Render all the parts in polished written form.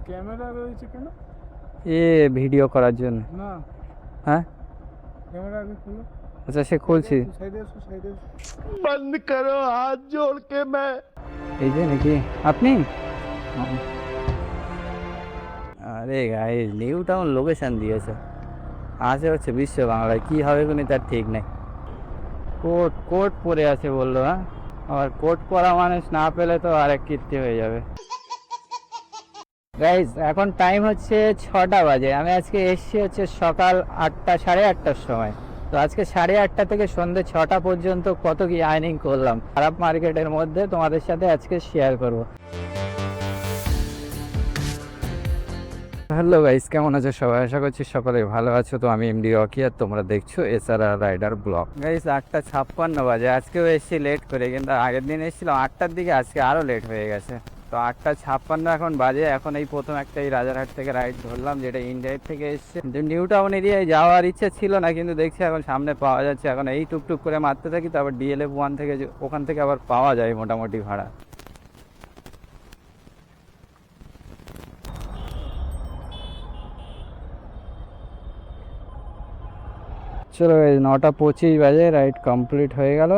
Camera রয়েছে কেন? এ video করার জন্য। না, হ্যাঁ ক্যামেরা আগে খুলো। আচ্ছা সে খুলছি। সাইডে এসো, সাইডে এসো। बंद करो हाथ जोड़ के मैं এই যে নাকি আপনি? আরে গাইস নিউ টাউন লোকেশন দিয়েছে, আসে হচ্ছে বিশ্ব বাংলায়, কি হবে কোনো তার ঠিক নেই। কোট কোট পরে আছে বললো, হ্যাঁ আর কোট পরা মানুষ না পেলে তো আরেক কীর্তি হয়ে যাবে। গাইস এখন টাইম হচ্ছে 6টা বাজে, আমি আজকে এসছি হচ্ছে সকাল 8টা 8:30টার সময়। তো আজকে 8:30 থেকে সন্ধ্যে 6টা পর্যন্ত কত কি আর্নিং করলাম খারাপ মার্কেটের মধ্যে তোমাদের সাথে আজকে শেয়ার করব। হ্যালো গাইস, কেমন আছো সবাই? আশা করছি সকলে ভালো আছো। তো আমি এমডি রকি আর তোমরা দেখছো এসআরআর রাইডার ব্লগ। গাইস 8:56 বাজে, আজকেও এসেছি লেট করে, কিন্তু আগের দিন এসেছিলাম 8টার দিকে, আজকে আরও লেট হয়ে গেছে। তো 8:56 এখন বাজে। এখন এই প্রথম একটা এই রাজারহাট থেকে রাইড ধরলাম, যেটা ইন্ডিয়ার থেকে এসছে। কিন্তু নিউ টাউন এরিয়ায় যাওয়ার ইচ্ছে ছিল না, কিন্তু দেখছি এখন সামনে পাওয়া যাচ্ছে। এখন এই টুকটুক করে মারতে থাকি, তারপর ডিএলএফ 1 থেকে ওখান থেকে আবার পাওয়া যায় মোটামুটি ভাড়া। চলো এই 9:25 বাজে, রাইড কমপ্লিট হয়ে গেল।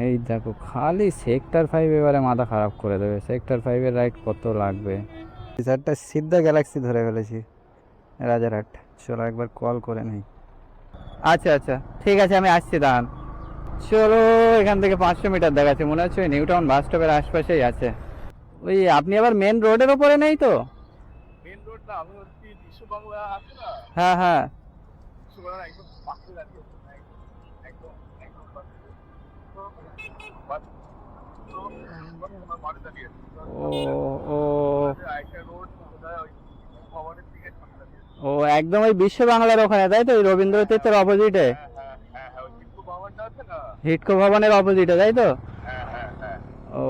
এই দেখো খালি সেক্টর 5 এবারে মাথা খারাপ করে দেবে। সেক্টর 5-এর রাইড কত লাগবে? একটা সিদ্ধা গ্যালাক্সি ধরে ফেলেছি রাজারহাট। চলো একবার কল করে নেই। আচ্ছা আচ্ছা ঠিক আছে, আমি আসছি, দাঁড়ান। চলো এখান থেকে 500 মিটার দেখাচ্ছে, মনে হচ্ছে ওই নিউ টাউন বাস স্টপের আশপাশেই আছে। ওই আপনি আবার মেন রোডের ওপরে নেই তো? মেন রোড না, আমি হচ্ছে বিশ্ব বাংলা আছে না, হ্যাঁ হ্যাঁ। বিশ্ব বাংলা একদম পাশে দাঁড়িয়ে আছি। একদম একদম পাশে। তোমার বাড়ি দাঁড়িয়ে আছি। ও ও একটা রোড ওই ভবনের দিকে সামনে দাঁড়িয়ে আছি। ও একদম ওই বিশ্ব বাংলার ওখানে তাই তো? ওই রবীন্দ্র তীর্থের অপোজিটে হ্যাঁ ওই শিল্প ভবনটা আছে না। হিটকো ভবনের অপোজিটে তাই তো? হ্যাঁ ও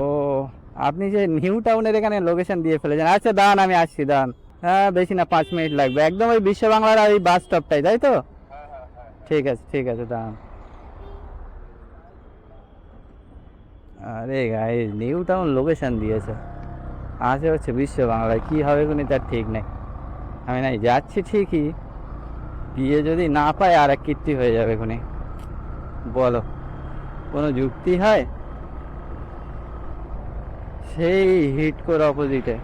আপনি যে নিউ টাউনের এখানে লোকেশন দিয়ে ফেলেছেন। আচ্ছা দাঁড়ান, আমি আসছি, দাঁড়ান। হ্যাঁ বেশি না, 5 মিনিট লাগবে। একদম ওই বিশ্ব বাংলার ওই বাস স্টপটাই তাই তো? ঠিক আছে ঠিক আছে, দাঁড়ান। আরে গাইস নিউ টাউন লোকেশন দিয়েছে, আসে হচ্ছে বিশ্ব বাংলায়, কি হবে কোনো তার ঠিক নেই। আমি নাই যাচ্ছি ঠিকই, বিয়ে যদি না পাই আর এক কীর্তি হয়ে যাবে খুনি। বলো কোনো যুক্তি হয়? সেই হিটকোর অপোজিটে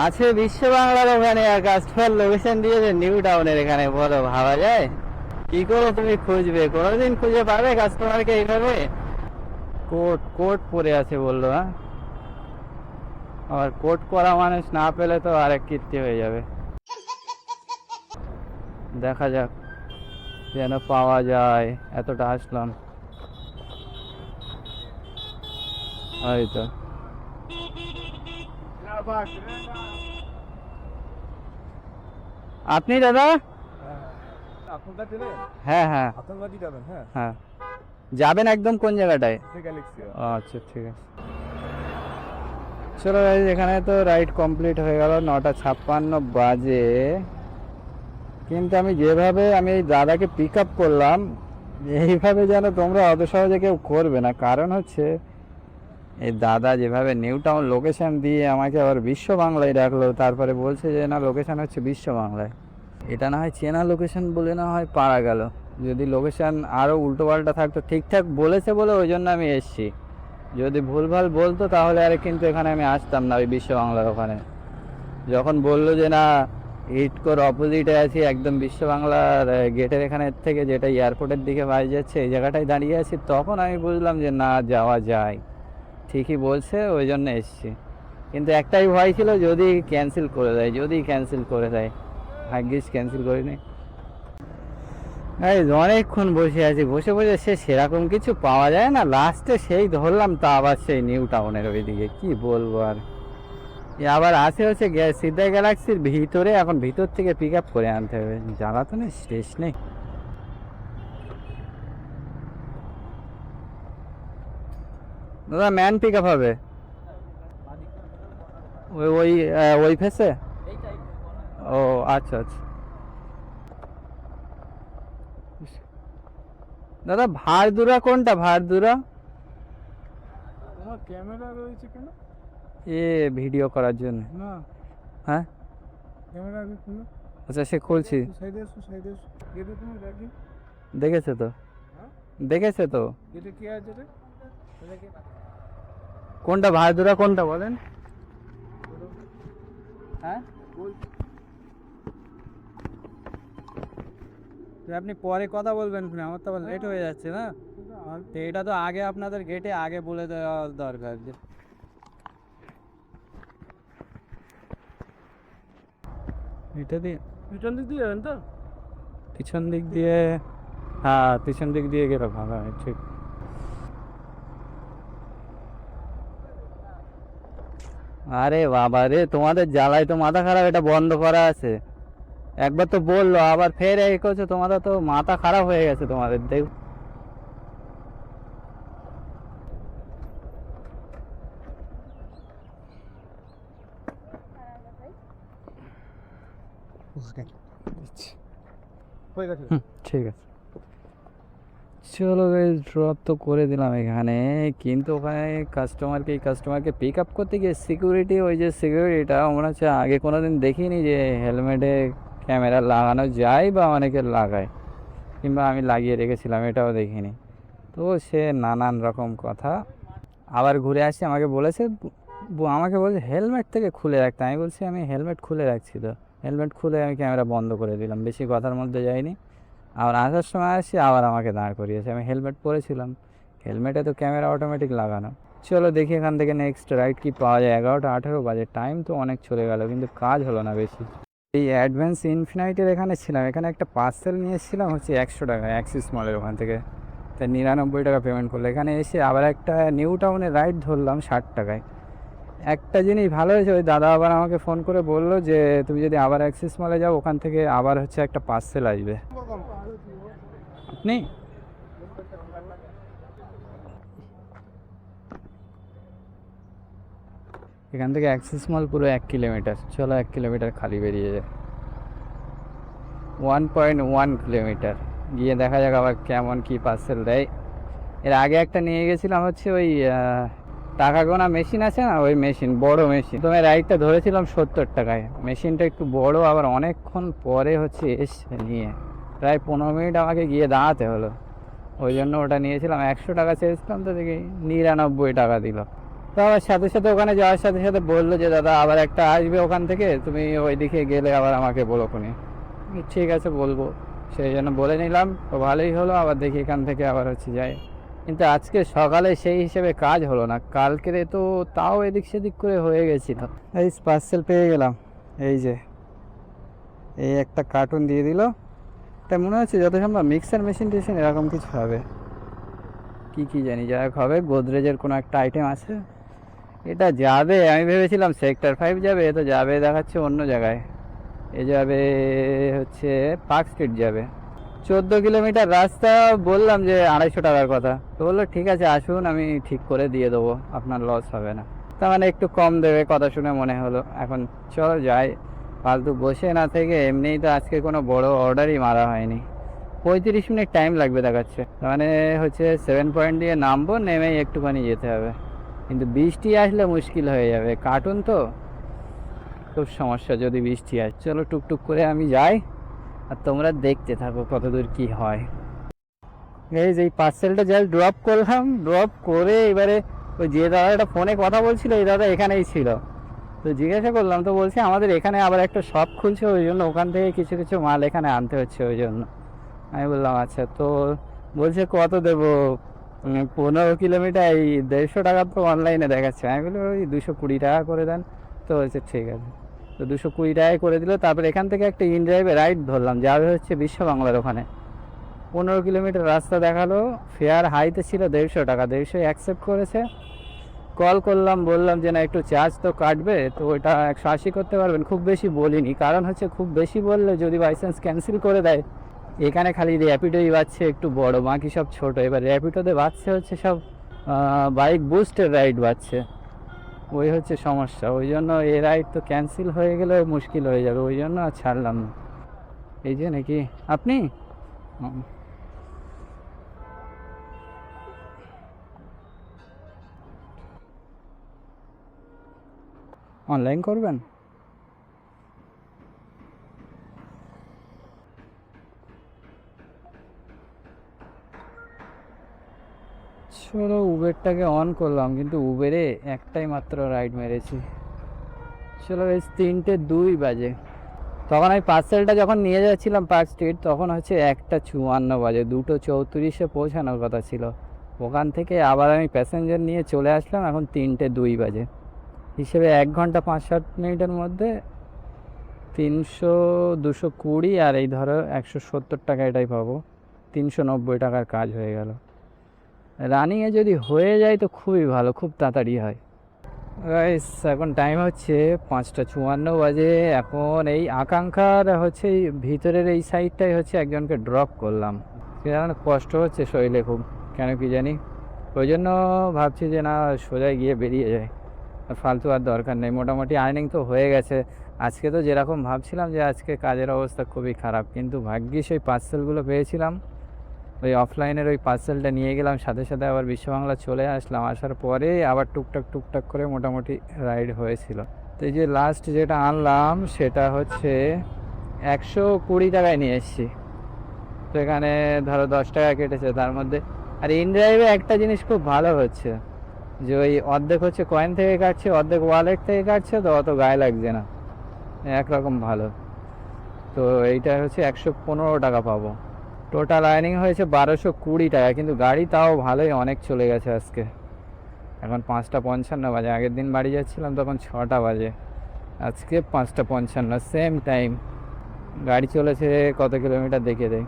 আছে বিশ্ব বাংলার ওখানে, আর কাস্টমার লোকেশন দিয়েছে নিউ টাউনের এখানে। বলো ভাবা যায়? কি করো তুমি খুঁজবে? কোনোদিন খুঁজে পাবে কাস্টমারকে এইভাবে? কোট কোট পরে আছে বললো, হ্যাঁ আর কোট পরা মানুষ না পেলে তো আরেক কীর্তি হয়ে যাবে। দেখা যাক যেন পাওয়া যায়। এতটা আসলাম, হয়তো। আপনি দাদা? আপনারটা ট্রেনে? হ্যাঁ হ্যাঁ আতঙ্কবাদী যাবেন? হ্যাঁ, হ্যাঁ। যাবেন একদম কোন জায়গাটায়? গ্যালাক্সি। আচ্ছা ঠিক আছে। চলো গাইস এখানে তো রাইড কমপ্লিট হয়ে গেল, 9:56 বাজে। কিন্তু আমি যেভাবে আমি এই দাদাকে পিক আপ করলাম, এইভাবে যেন তোমরা অত সহজে কেউ করবে না। কারণ হচ্ছে এই দাদা যেভাবে নিউ টাউন লোকেশন দিয়ে আমাকে আবার বিশ্ব বাংলায় ডাকলো, তারপরে বলছে যে না লোকেশন হচ্ছে বিশ্ব বাংলায়। এটা না হয় চেনা লোকেশন বলে না হয় পারা গেল, যদি লোকেশন আরও উল্টোপাল্টা থাকতো। ঠিকঠাক বলেছে বলে ওই জন্য আমি এসছি, যদি ভুলভাল বলতো তাহলে আর কিন্তু এখানে আমি আসতাম না। ওই বিশ্ব বাংলার ওখানে যখন বললো যে না হিটকোর অপোজিটে আছি, একদম বিশ্ব বাংলার গেটের এখানে থেকে, যেটা এয়ারপোর্টের দিকে বাড়ি যাচ্ছে, এই জায়গাটায় দাঁড়িয়ে আছি, তখন আমি বুঝলাম যে না যাওয়া যায়। ঠিকই বলছে, ওই জন্য এসছি। কিন্তু একটাই ভয় ছিল, যদি ক্যান্সেল করে দেয়, যদি ক্যান্সেল করে দেয়। ভাগ্যিস ক্যান্সেল করিনি। এই অনেকক্ষণ বসে আছি, বসে বসে সে সেরকম কিছু পাওয়া যায় না। লাস্টে সেই ধরলাম, তা আবার সেই নিউ টাউনের ওইদিকে, কি বলবো আর। আবার আসে হচ্ছে সিদ্ধা গ্যালাক্সির ভিতরে, এখন ভিতর থেকে পিক আপ করে আনতে হবে। জ্বালা তো নেই শেষ নেই। দাদা ম্যান পিক আপ হবে ওই ওই ওই ফেসে? ও আচ্ছা আচ্ছা। দাদা ভারদুরা কোনটা? ভারদুরা তোমার ক্যামেরা রয়েছে কেন? এ ভিডিও করার জন্য। না, হ্যাঁ ক্যামেরা আগে খুলো। আচ্ছা সে খুলছি। সাইডে এসো, সাইডে এসো। গেটে তুমি রাখি। দেখেছে তো, হ্যাঁ? দেখেছে তো। গেটে কে আছে রে? কোনটা ভাইদুরা কোনটা বলেন? হ্যাঁ আপনি পরে কথা বলবেন, আমার তো আবার লেট হয়ে যাচ্ছে না। তো এটা তো আগে আপনাদের গেটে আগে বলে দেওয়া দরকার যে এটা দিয়ে পিছন দিক দিয়ে যাবেন তো? পিছন দিক দিয়ে। হ্যাঁ পিছন দিক দিয়ে গেলে ভালো হয়, ঠিক। আরে বাবা রে, তোমাদের জ্বালায় তো মাথা খারাপ, এটা বন্ধ করা আছে। একবার তো বললো আবার ফের এই করছো, তোমাদের তো মাথা খারাপ হয়ে গেছে তোমাদের, দেখ। হয়ে গেছে। ঠিক আছে চলো গাইস, ড্রপ তো করে দিলাম এখানে, কিন্তু ওখানে কাস্টমারকে পিক আপ করতে গিয়ে সিকিউরিটি, ওই যে সিকিউরিটিটা মনে হচ্ছে আগে কোনো দিন দেখিনি যে হেলমেটে ক্যামেরা লাগানো যায় বা অনেকে লাগায়, কিংবা আমি লাগিয়ে রেখেছিলাম এটাও দেখিনি। তো সে নানান রকম কথা, আবার ঘুরে আসছে আমাকে বলেছে, আমাকে বলছে হেলমেট থেকে খুলে রাখতে। আমি বলছি আমি হেলমেট খুলে রাখছি তো, হেলমেট খুলে আমি ক্যামেরা বন্ধ করে দিলাম, বেশি কথার মধ্যে যাইনি। আবার আসার সময় আসছি আবার আমাকে দাঁড় করিয়েছে, আমি হেলমেট পরেছিলাম, হেলমেটে তো ক্যামেরা অটোমেটিক লাগানো। চলো দেখি এখান থেকে নেক্সট রাইড কি পাওয়া যায়। 11টা 18 বাজে, টাইম তো অনেক চলে গেল কিন্তু কাজ হলো না বেশি। এই অ্যাডভান্স ইনফিনাইটের এখানে ছিলাম, এখানে একটা পার্সেল নিয়ে এসেছিলাম হচ্ছে 100 টাকা অ্যাক্সিস মলের ওখান থেকে, তাই 99 টাকা পেমেন্ট করলো। এখানে এসে আবার একটা নিউ টাউনের রাইড ধরলাম 60 টাকায়। একটা জিনিস ভালো হয়েছে, ওই দাদা আবার আমাকে ফোন করে বললো যে তুমি যদি আবার অ্যাক্সিস মলে যাও ওখান থেকে আবার হচ্ছে একটা পার্সেল আসবে। আপনি এখান থেকে অ্যাক্সিস মল পুরো 1 কিলোমিটার, চলো 1 কিলোমিটার খালি বেরিয়ে যায়, 1.1 কিলোমিটার গিয়ে দেখা যাক আবার কেমন কি পার্সেল দেয়। এর আগে একটা নিয়ে গেছিলাম হচ্ছে ওই টাকা গোনা মেশিন আছে না, ওই মেশিন, বড় মেশিন। প্রথমে রাইডটা ধরেছিলাম 70 টাকায়, মেশিনটা একটু বড়, আবার অনেকক্ষণ পরে হচ্ছে এসে নিয়ে, প্রায় 15 মিনিট আমাকে গিয়ে দাঁড়াতে হলো, ওই জন্য ওটা নিয়েছিলাম। 100 টাকা চেয়েছিলাম তো দেখি 99 টাকা দিল। তো আবার সাথে সাথে ওখানে যাওয়ার সাথে সাথে বললো যে দাদা আবার একটা আসবে ওখান থেকে, তুমি ওই দিকে গেলে আবার আমাকে বলো কোনে। ঠিক আছে বলবো, সেই জন্য বলে নিলাম, তো ভালোই হলো। আবার দেখি এখান থেকে আবার হচ্ছে যাই, কিন্তু আজকে সকালে সেই হিসেবে কাজ হলো না, কালকেরে তো তাও এদিক সেদিক করে হয়ে গেছিল। এই পার্সেল পেয়ে গেলাম, এই যে এই একটা কার্টুন দিয়ে দিল, তাই মনে হচ্ছে যত সম্ভব মিক্সার মেশিন টেশিন এরকম কিছু হবে, কি জানি যা হবে, গোদরেজের কোনো একটা আইটেম আছে। এটা যাবে, আমি ভেবেছিলাম সেক্টর 5 যাবে, এ তো যাবে দেখাচ্ছে অন্য জায়গায়, এ যাবে হচ্ছে পার্ক স্ট্রিট যাবে। 14 কিলোমিটার রাস্তা, বললাম যে 250 টাকার কথা, তো বললো ঠিক আছে আসুন আমি ঠিক করে দিয়ে দেবো, আপনার লস হবে না। তার মানে একটু কম দেবে কথা শুনে মনে হলো। এখন চলো যাই, ফালতু বসে না থেকে, এমনিই তো আজকে কোনো বড় অর্ডারই মারা হয়নি, 35 মিনিট টাইম লাগবে দেখাচ্ছে। তার মানে হচ্ছে 7 পয়েন্ট দিয়ে নামবো, নেমেই একটুখানি যেতে হবে, কিন্তু বৃষ্টি আসলে মুশকিল হয়ে যাবে, কার্টুন তো খুব সমস্যা যদি বৃষ্টি আসে। চলো টুকটুক করে আমি যাই, আর তোমরা দেখতে থাকো কতদূর কি হয়। এই যে পার্সেলটা জাস্ট ড্রপ করলাম, ড্রপ করে এবারে ওই যে দাদাটা ফোনে কথা বলছিল, এই দাদা এখানেই ছিল, তো জিজ্ঞাসা করলাম, তো বলছে আমাদের এখানে আবার একটা শপ খুলছে, ওই জন্য ওখান থেকে কিছু কিছু মাল এখানে আনতে হচ্ছে, ওই জন্য। আমি বললাম আচ্ছা, তো বলছে কত দেবো, 15 কিলোমিটার এই 150 টাকা তো অনলাইনে দেখাচ্ছে। আমি বলি ওই 220 টাকা করে দেন, তো বলছে ঠিক আছে, তো 220 টাকায় করে দিল। তারপর এখান থেকে একটা ইন ড্রাইভে রাইড ধরলাম, যাবে হচ্ছে বিশ্ব বাংলার ওখানে, 15 কিলোমিটার রাস্তা দেখালো, ফেয়ার হাইতে ছিল 150 টাকা, 150 অ্যাকসেপ্ট করেছে। কল করলাম, বললাম যে না একটু চার্জ তো কাটবে, তো ওইটা 180 করতে পারবেন, খুব বেশি বলিনি, কারণ হচ্ছে খুব বেশি বললে যদি বাই চান্স ক্যান্সেল করে দেয়, এখানে খালি র্যাপিডোই বাজছে একটু বড়, বাকি সব ছোট, এবার র্যাপিডোতে বাজছে হচ্ছে সব বাইক বুস্টের রাইড বাজছে, ওই হচ্ছে সমস্যা। ওই জন্য এই রাইড তো ক্যান্সেল হয়ে গেলে মুশকিল হয়ে যাবে, ওই জন্য আর ছাড়লাম না। এই যে নাকি আপনি অনলাইন করবেন? চলো উবেরটাকে অন করলাম, কিন্তু উবেরে একটাই মাত্র রাইড মেরেছি। চলো বেশ 3:02 বাজে। তখন আমি পার্সেলটা যখন নিয়ে যাচ্ছিলাম পার্ক স্ট্রিট, তখন হচ্ছে 1:54 বাজে, 2:34 পৌঁছানোর কথা ছিল। ওখান থেকে আবার আমি প্যাসেঞ্জার নিয়ে চলে আসলাম, এখন 3:02 বাজে। হিসেবে 1 ঘন্টা 5-7 মিনিটের মধ্যে 300, 220 আর এই ধরো 170 টাকা এটাই পাবো। 390 টাকার কাজ হয়ে গেল। রানিংয়ে যদি হয়ে যায় তো খুবই ভালো, খুব তাড়াতাড়ি হয়। গাইস এখন টাইম হচ্ছে 5:54 বাজে। এখন এই আকাঙ্ক্ষার হচ্ছে এই ভিতরের এই সাইডটাই হচ্ছে একজনকে ড্রপ করলাম। সেখানে কষ্ট হচ্ছে শরীরে খুব, কেন কি জানি। ওই জন্য ভাবছি যে না, সোজাই গিয়ে বেরিয়ে যায়, আর ফালতু আর দরকার নেই। মোটামুটি আর্নিং তো হয়ে গেছে। আজকে তো যেরকম ভাবছিলাম যে আজকে কাজের অবস্থা খুবই খারাপ, কিন্তু ভাগ্যিস ওই পার্সেলগুলো পেয়েছিলাম। ওই অফলাইনের ওই পার্সেলটা নিয়ে গেলাম, সাথে সাথে আবার বিশ্ববাংলা চলে আসলাম। আসার পরে আবার টুকটাক করে মোটামুটি রাইড হয়েছিল। তো এই যে লাস্ট যেটা আনলাম সেটা হচ্ছে 120 টাকায় নিয়ে এসেছি। তো এখানে ধরো 10 টাকা কেটেছে তার মধ্যে। আর ইনড্রাইভে একটা জিনিস খুব ভালো হচ্ছে যে ওই অর্ধেক হচ্ছে কয়েন থেকে কাটছে, অর্ধেক ওয়ালেট থেকে কাটছে, তো অত গায়ে লাগছে না, একরকম ভালো। তো এইটা হচ্ছে 115 টাকা পাবো। টোটাল আর্নিং হয়েছে 1220 টাকা, কিন্তু গাড়ি তাও ভালোই অনেক চলে গেছে আজকে। এখন 5:55 বাজে। আগের দিন বাড়ি যাচ্ছিলাম তখন 6টা বাজে, আজকে 5:55, সেম টাইম। গাড়ি চলেছে কত কিলোমিটার দেখে দেয়,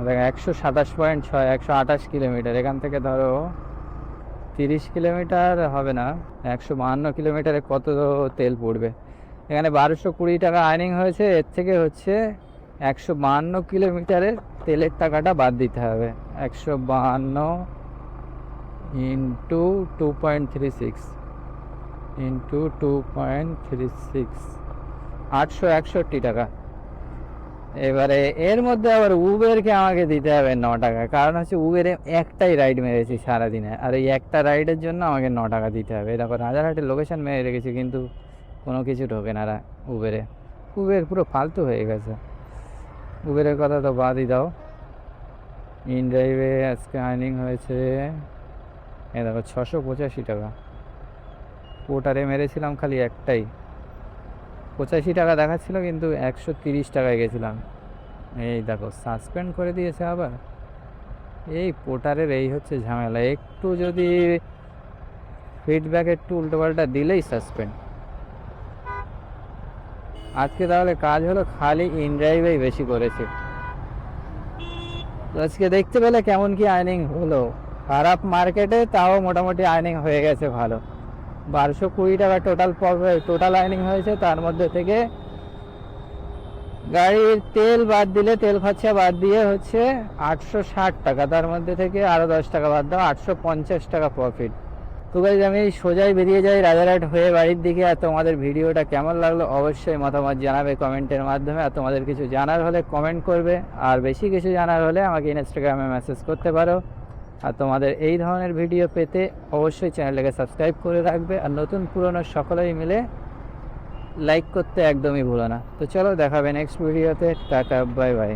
127.6, 128 কিলোমিটার। এখান থেকে ধরো 30 কিলোমিটার হবে না, 152 কিলোমিটারে কত তেল পড়বে। এখানে 1220 টাকা আর্নিং হয়েছে, এর থেকে হচ্ছে 152 কিলোমিটারের তেলের টাকাটা বাদ দিতে হবে। 152 ইন্টু 2.36 ইন্টু 2.36, 861 টাকা। এবারে এর মধ্যে আবার উবেরকে আমাকে দিতে হবে 9 টাকা, কারণ হচ্ছে উবেরে একটাই রাইড মেরেছি সারাদিনে, আর এই একটা রাইডের জন্য আমাকে 9 টাকা দিতে হবে। দেখো রাজারহাটের লোকেশন মেরে রেখেছি, কিন্তু কোনো কিছু ঢোকে না উবেরে। উবের পুরো ফালতু হয়ে গেছে। উবেরের কথা তো বাদই দাও। ইনড্রাইভে আজকে আর্নিং হয়েছে এ দেখো 685 টাকা। পোর্টারে মেরেছিলাম খালি একটাই, 85 টাকা দেখাচ্ছিল, কিন্তু 130 টাকায় গেছিলাম। এই দেখো সাসপেন্ড করে দিয়েছে আবার। এই পোর্টারের এই হচ্ছে ঝামেলা, একটু যদি ফিডব্যাক একটু উল্টোপাল্টা দিলেই সাসপেন্ড। আজকে তাহলে কাজ হলো খালি ইনড্রাইভেই বেশি করেছে। তো আজকে দেখতে পেলে কেমন কি আর্নিং হলো। খারাপ মার্কেটে তাও মোটামুটি আর্নিং হয়ে গেছে ভালো। 1220 টাকা টোটাল আর্নিং হয়েছে। তার মধ্যে থেকে গাড়ির তেল বাদ দিলে, তেল খরচা বাদ দিয়ে হচ্ছে 860 টাকা। তার মধ্যে থেকে আরও 10 টাকা বাদ দাও, 850 টাকা প্রফিট। তো গাইজ আমি সোজাই বেরিয়ে যাই রাজারহাট হয়ে বাড়ির দিকে। আর তোমাদের ভিডিওটা কেমন লাগলো অবশ্যই মতামত জানাবে কমেন্টের মাধ্যমে। আর তোমাদের কিছু জানার হলে কমেন্ট করবে, আর বেশি কিছু জানার হলে আমাকে ইনস্টাগ্রামে মেসেজ করতে পারো। আর তোমাদের এই ধরনের ভিডিও পেতে অবশ্যই চ্যানেলটাকে সাবস্ক্রাইব করে রাখবে, আর নতুন পুরনো সকলেই মিলে লাইক করতে একদমই ভুলো না। তো চলো দেখাবে নেক্সট ভিডিওতে। Tata, bye bye.